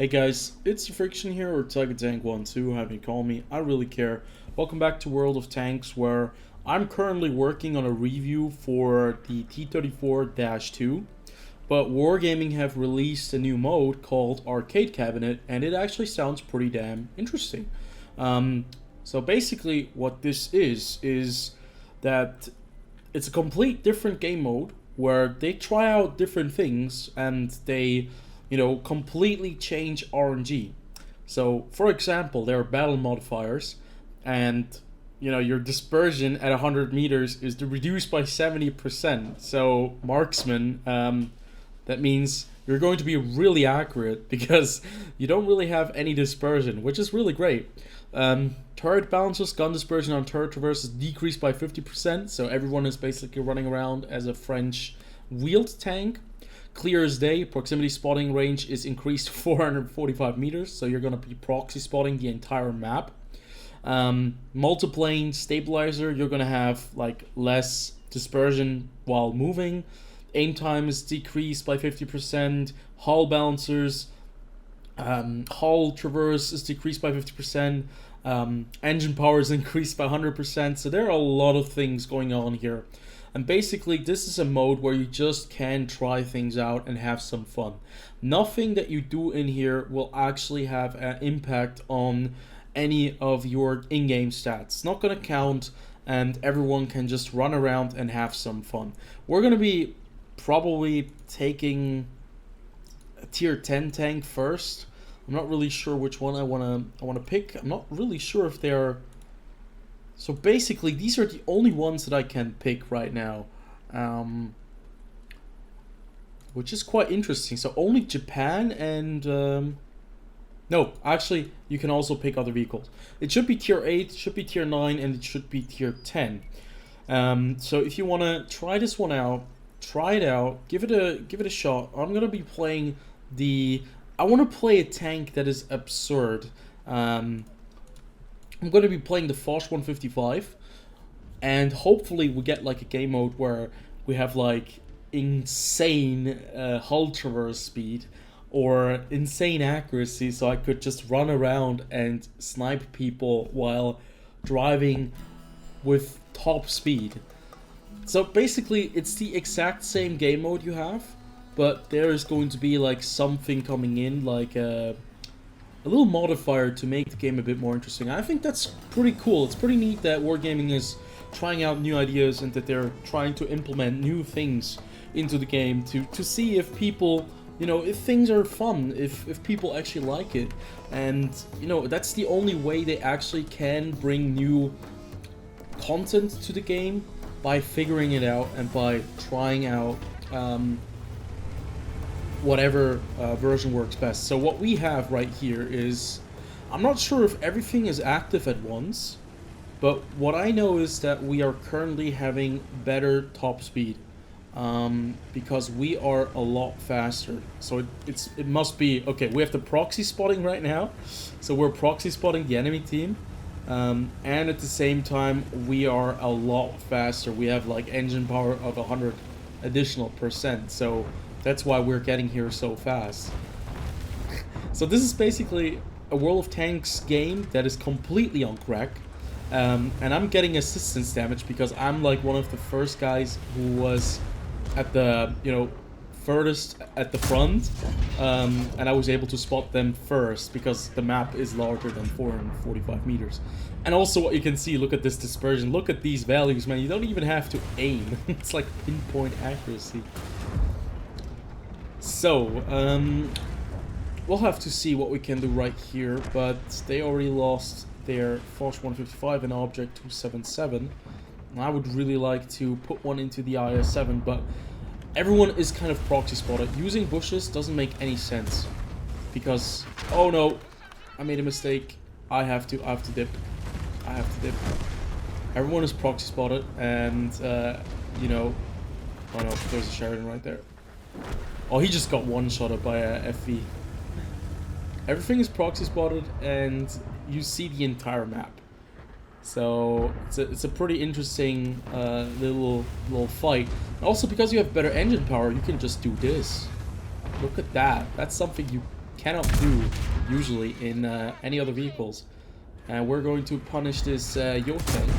Hey guys, it's TheFrXion here, or Tank12, however you call me, I really care. Welcome back to World of Tanks, where I'm currently working on a review for the T-34-2, but Wargaming have released a new mode called Arcade Cabinet, and it actually sounds pretty damn interesting. So basically what this is that it's a complete different game mode, where they try out different things, and they completely change RNG. So, for example, there are battle modifiers, and your dispersion at 100 meters is reduced by 70%. So, marksman, that means you're going to be really accurate because you don't really have any dispersion, which is really great. Turret balancers, gun dispersion on turret traverses decreased by 50%, so everyone is basically running around as a French wheeled tank. Clear as day, proximity spotting range is increased to 445 meters, so you're going to be proxy spotting the entire map. Multiplane stabilizer, you're going to have like less dispersion while moving. Aim time is decreased by 50%. Hull balancers, hull traverse is decreased by 50%. Engine power is increased by 100%. So there are a lot of things going on here. And basically, this is a mode where you just can try things out and have some fun. Nothing that you do in here will actually have an impact on any of your in-game stats. It's not going to count, and everyone can just run around and have some fun. We're going to be probably taking a tier 10 tank first. I'm not really sure which one I want to pick. I'm not really sure if they're... So basically, these are the only ones that I can pick right now, which is quite interesting. So only Japan and... no, actually, you can also pick other vehicles. It should be tier 8, it should be tier 9, and it should be tier 10. So if you want to try this one out, try it out, give it a shot. I'm going to be playing the... I want to play a tank that is absurd. I'm going to be playing the Foch 155, and hopefully we get like a game mode where we have like insane hull traverse speed or insane accuracy, so I could just run around and snipe people while driving with top speed. So basically it's the exact same game mode you have, but there is going to be like something coming in, like a little modifier to make the game a bit more interesting. I think that's pretty cool. It's pretty neat that Wargaming is trying out new ideas and that they're trying to implement new things into the game to see if people, if things are fun, if people actually like it. And, that's the only way they actually can bring new content to the game, by figuring it out and by trying out whatever version works best. So what we have right here is, I'm not sure if everything is active at once, but what I know is that we are currently having better top speed, because we are a lot faster. So it must be okay. We have the proxy spotting right now, so we're proxy spotting the enemy team, and at the same time we are a lot faster. We have like engine power of 100 additional percent. So that's why we're getting here so fast. So this is basically a World of Tanks game that is completely on crack. And I'm getting assistance damage because I'm like one of the first guys who was at the, furthest at the front. And I was able to spot them first because the map is larger than 445 meters. And also what you can see, look at this dispersion. Look at these values, man. You don't even have to aim. It's like pinpoint accuracy. So, we'll have to see what we can do right here, but they already lost their Foch 155 and Object 277. And I would really like to put one into the IS-7, but everyone is kind of proxy spotted. Using bushes doesn't make any sense, because, oh no, I made a mistake. I have to dip. I have to dip. Everyone is proxy spotted, and, oh no, there's a Sheridan right there. Oh, he just got one-shotted by a FV. Everything is proxy spotted, and you see the entire map. So it's a pretty interesting little fight. Also, because you have better engine power, you can just do this. Look at that. That's something you cannot do usually in any other vehicles. And we're going to punish this WoT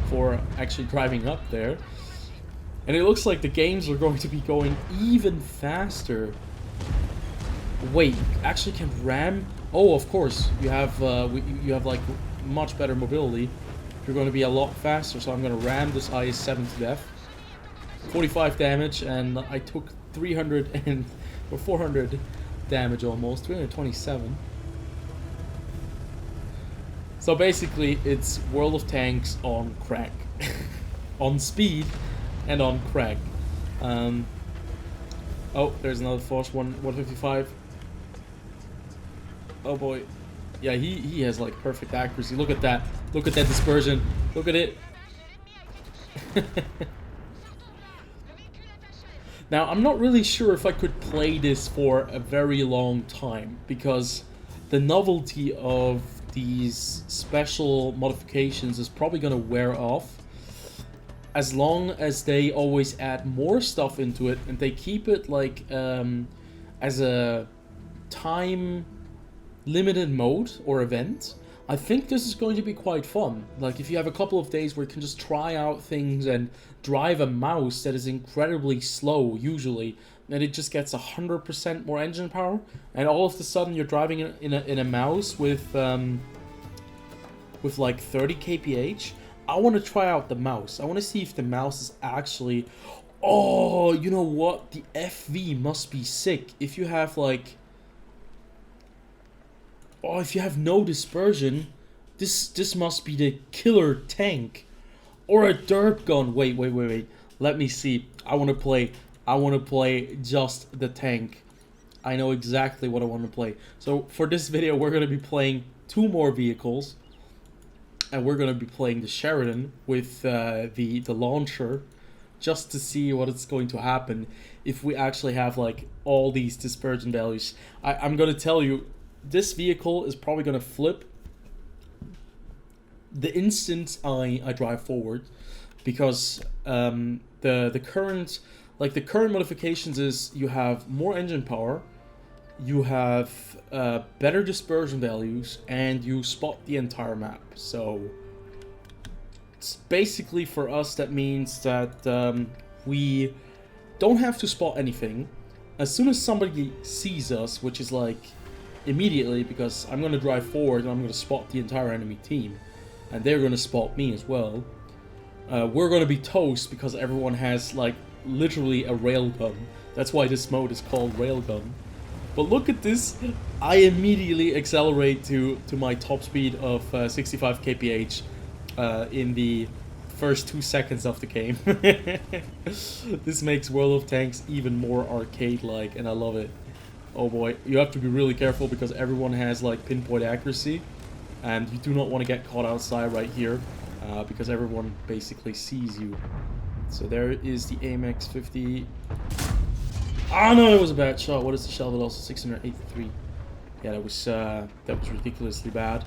for actually driving up there. And it looks like the games are going to be going even faster. Wait, you actually can ram? Oh, of course, you have like much better mobility. You're going to be a lot faster, so I'm going to ram this IS-7 to death. 45 damage, and I took 300 and or 400 damage almost, 327. So basically, it's World of Tanks on crack, on speed, and on crack. Oh, there's another Force 155. Oh boy, yeah, he has like perfect accuracy. Look at that. Look at that dispersion. Look at it. Now, I'm not really sure if I could play this for a very long time, because the novelty of these special modifications is probably going to wear off. As long as they always add more stuff into it, and they keep it like as a time limited mode or event, I think this is going to be quite fun. Like, if you have a couple of days where you can just try out things and drive a mouse that is incredibly slow usually, and it just gets 100% more engine power, and all of a sudden you're driving in a mouse with like 30 kph. I want to try out the mouse. I want to see if the mouse is actually... Oh, you know what? The FV must be sick. If you have like... Oh, if you have no dispersion, this must be the killer tank. Or a derp gun. Wait. Let me see. I want to play just the tank. I know exactly what I want to play. So for this video, we're going to be playing 2 more vehicles. And we're going to be playing the Sheridan with the launcher, just to see what is going to happen if we actually have like all these dispersion values. I'm going to tell you, this vehicle is probably going to flip the instant I drive forward, because the current modifications is you have more engine power, you have better dispersion values, and you spot the entire map. So it's basically, for us, that means that we don't have to spot anything. As soon as somebody sees us, which is like immediately, because I'm going to drive forward and I'm going to spot the entire enemy team, and they're going to spot me as well, we're going to be toast, because everyone has like literally a railgun. That's why this mode is called railgun. But look at this. I immediately accelerate to my top speed of 65 kph in the first 2 seconds of the game. This makes World of Tanks even more arcade-like, and I love it. Oh boy, you have to be really careful, because everyone has like pinpoint accuracy, and you do not want to get caught outside right here, because everyone basically sees you. So there is the AMX 50. Ah, no, it was a bad shot. What is the shell velocity? 683. Yeah, that was ridiculously bad.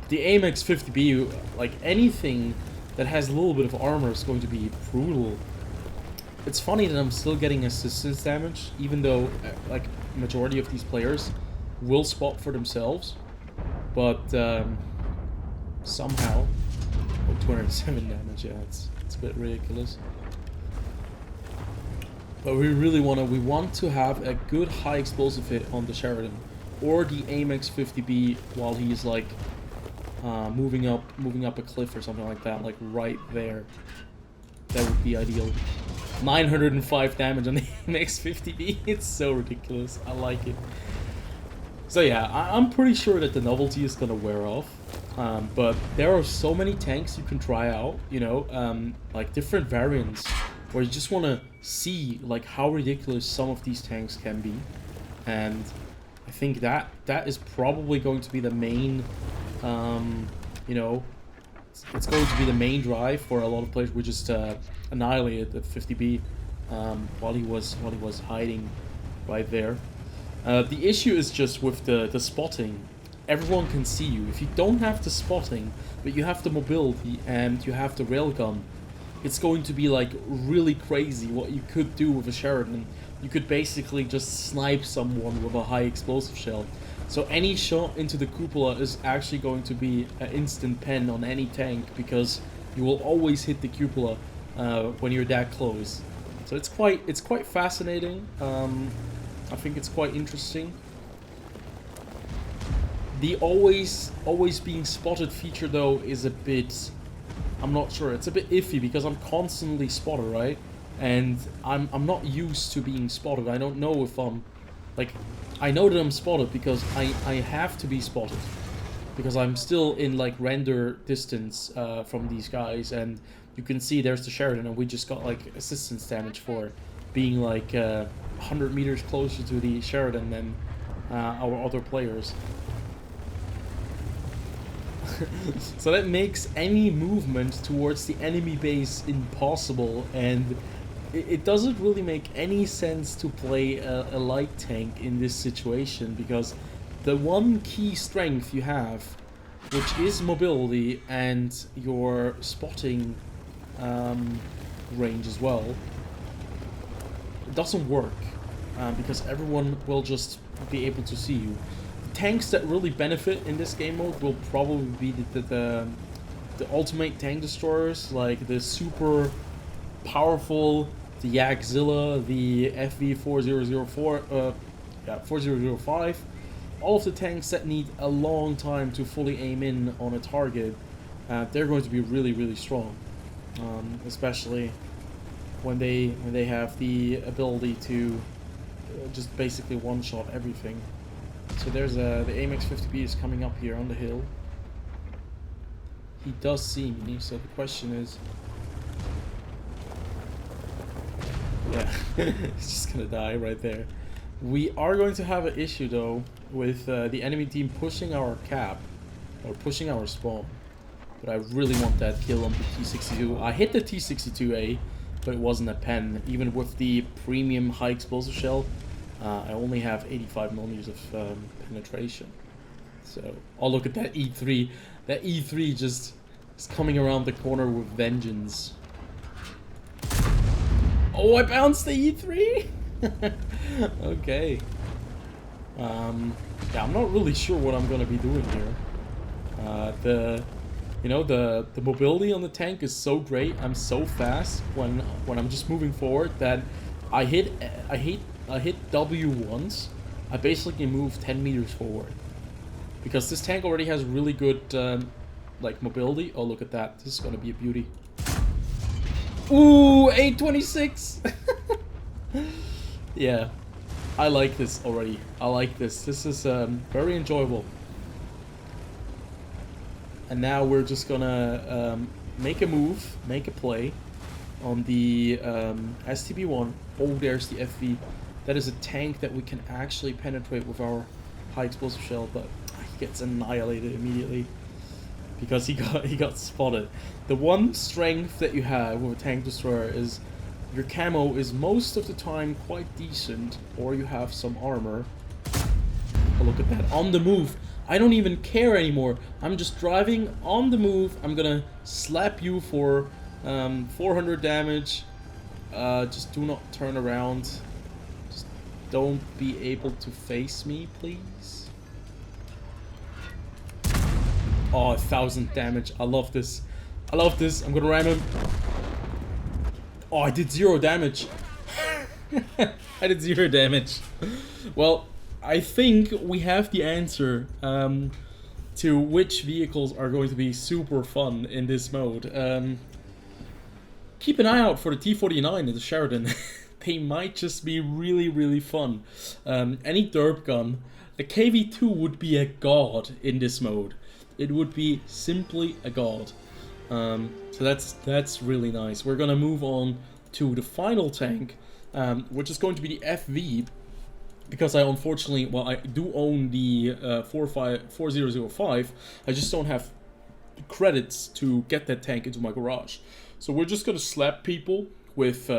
The AMX 50B, like anything that has a little bit of armor, is going to be brutal. It's funny that I'm still getting assistance damage, even though like majority of these players will spot for themselves. But somehow, oh, 207 damage. Yeah, it's a bit ridiculous. But we really want to have a good high explosive hit on the Sheridan or the AMX 50B while he's like moving up a cliff or something like that, like right there. That would be ideal. 905 damage on the AMX 50B. It's so ridiculous. I like it. So yeah, I'm pretty sure that the novelty is gonna wear off. But there are so many tanks you can try out, you know, like different variants, where you just want to see like how ridiculous some of these tanks can be. And I think that is probably going to be the main, you know, it's going to be the main drive for a lot of players. We just annihilated the 50B while he was hiding right there. The issue is just with the spotting. Everyone can see you. If you don't have the spotting, but you have the mobility and you have the railgun, it's going to be like really crazy what you could do with a Sheridan. You could basically just snipe someone with a high explosive shell. So any shot into the cupola is actually going to be an instant pen on any tank, because you will always hit the cupola when you're that close. So it's quite fascinating. I think it's quite interesting. The always being spotted feature though is a bit, I'm not sure, it's a bit iffy, because I'm constantly spotted, right? And I'm not used to being spotted. I don't know if I'm, like, I know that I'm spotted because I have to be spotted, because I'm still in like render distance from these guys, and you can see there's the Sheridan, and we just got like assistance damage for being like 100 meters closer to the Sheridan than our other players. So that makes any movement towards the enemy base impossible, and it doesn't really make any sense to play a light tank in this situation, because the one key strength you have, which is mobility and your spotting range as well, it doesn't work, because everyone will just be able to see you. Tanks that really benefit in this game mode will probably be the ultimate tank destroyers, like the super powerful, the Yakzilla, the FV4004, 4005. All of the tanks that need a long time to fully aim in on a target, they're going to be really strong, especially when they have the ability to just basically one-shot everything. So there's the AMX 50B is coming up here on the hill. He does see me, so the question is, yeah, he's just gonna die right there. We are going to have an issue though with the enemy team pushing our cap, or pushing our spawn. But I really want that kill on the T62. I hit the T62A, but it wasn't a pen. Even with the premium high explosive shell, I only have 85 millimeters of penetration. So, oh, look at that E3. That E3 just is coming around the corner with vengeance. Oh, I bounced the E3? Okay. Yeah, I'm not really sure what I'm gonna be doing here. The mobility on the tank is so great. I'm so fast when I'm just moving forward that I hit W once, I basically move 10 meters forward. Because this tank already has really good like mobility. Oh, look at that. This is gonna be a beauty. Ooh, 826! Yeah, I like this already. I like this. This is very enjoyable. And now we're just gonna make a move, make a play on the STB-1. Oh, there's the FV. That is a tank that we can actually penetrate with our high explosive shell, but he gets annihilated immediately because he got spotted. The one strength that you have with a tank destroyer is your camo is most of the time quite decent, or you have some armor. Oh, look at that, on the move. I don't even care anymore. I'm just driving on the move. I'm gonna slap you for 400 damage. Just do not turn around. Just don't be able to face me, please. Oh, 1,000 damage. I love this. I love this. I'm gonna ram him. Oh, I did 0 damage. I did 0 damage. Well, I think we have the answer to which vehicles are going to be super fun in this mode. Keep an eye out for the T49 and the Sheridan. They might just be really fun. Any derp gun. The KV-2 would be a god in this mode. It would be simply a god. So that's really nice. We're gonna move on to the final tank, which is going to be the FV. Because I unfortunately, well, I do own the 4005, I just don't have credits to get that tank into my garage. So we're just gonna slap people with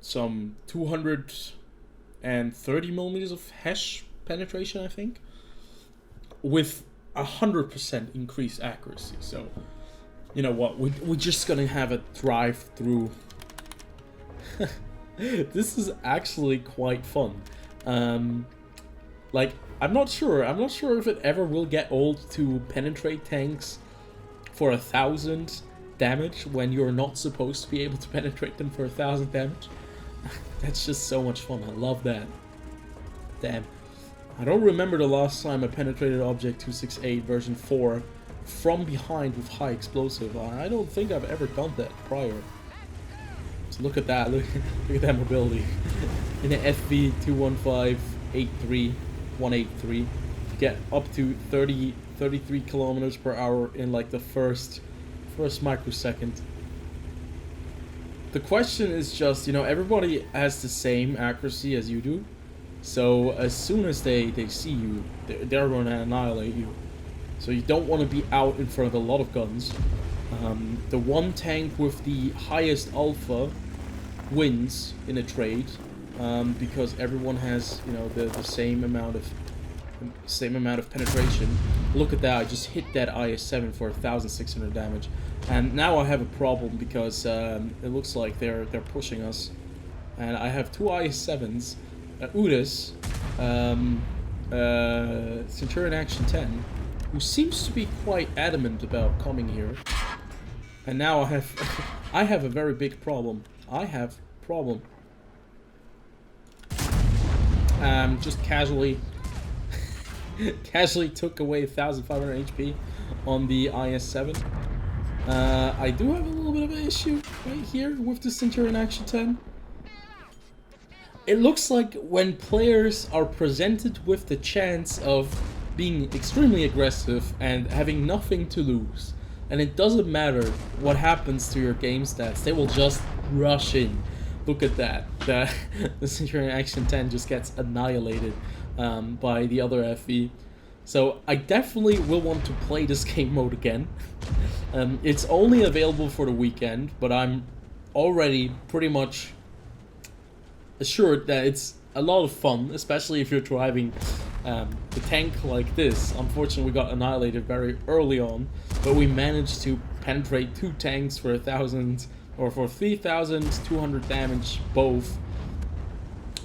some 230 millimeters of hash penetration, I think, with 100% increased accuracy. So You know what? We're just gonna have a drive-through. This is actually quite fun. Like, I'm not sure if it ever will get old to penetrate tanks for 1,000 damage when you're not supposed to be able to penetrate them for 1,000 damage. That's just so much fun. I love that. Damn. I don't remember the last time I penetrated Object 268 version 4 from behind with high explosive. I don't think I've ever done that prior. So look at that. Look at that mobility. In an FV 215-83-183, you get up to 33 kilometers per hour in like the first microsecond. The question is just, you know, everybody has the same accuracy as you do. So as soon as they see you, they're going to annihilate you. So you don't want to be out in front of a lot of guns. The one tank with the highest alpha wins in a trade, because everyone has, you know, the same amount of penetration. Look at that! I just hit that IS-7 for 1,600 damage, and now I have a problem because it looks like they're pushing us, and I have two IS-7s. Udis, Centurion Action 10, who seems to be quite adamant about coming here. And now I have I have a very big problem. Just casually took away 1,500 HP on the IS-7. I do have a little bit of an issue right here with the Centurion Action 10. It looks like when players are presented with the chance of being extremely aggressive and having nothing to lose, and it doesn't matter what happens to your game stats, they will just rush in. Look at that. The Centurion Action 10 just gets annihilated by the other FV. So I definitely will want to play this game mode again. It's only available for the weekend, but I'm already pretty much assured that it's a lot of fun, especially if you're driving the tank like this. Unfortunately, we got annihilated very early on, but we managed to penetrate two tanks for 1,000 or for 3,200 damage both,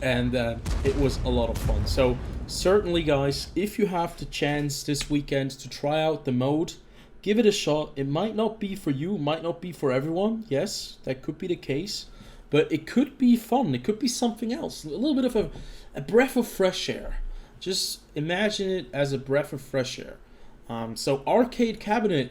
and it was a lot of fun. So certainly, guys, if you have the chance this weekend to try out the mode, give it a shot. It might not be for you, might not be for everyone. Yes, that could be the case. But it could be fun. It could be something else. A little bit of a breath of fresh air. Just imagine it as a breath of fresh air. So arcade cabinet,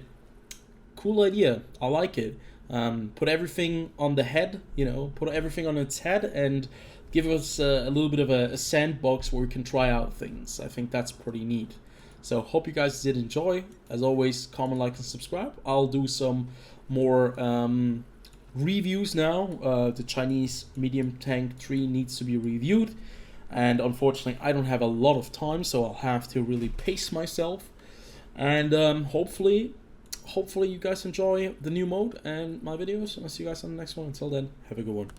cool idea. I like it. Put everything on the head, you know, put everything on its head and give us a little bit of a sandbox where we can try out things. I think that's pretty neat. So hope you guys did enjoy. As always, comment, like, and subscribe. I'll do some more reviews now. The Chinese medium tank 3 needs to be reviewed, and unfortunately I don't have a lot of time, so I'll have to really pace myself. And hopefully you guys enjoy the new mode and my videos, and I'll see you guys on the next one. Until then, have a good one.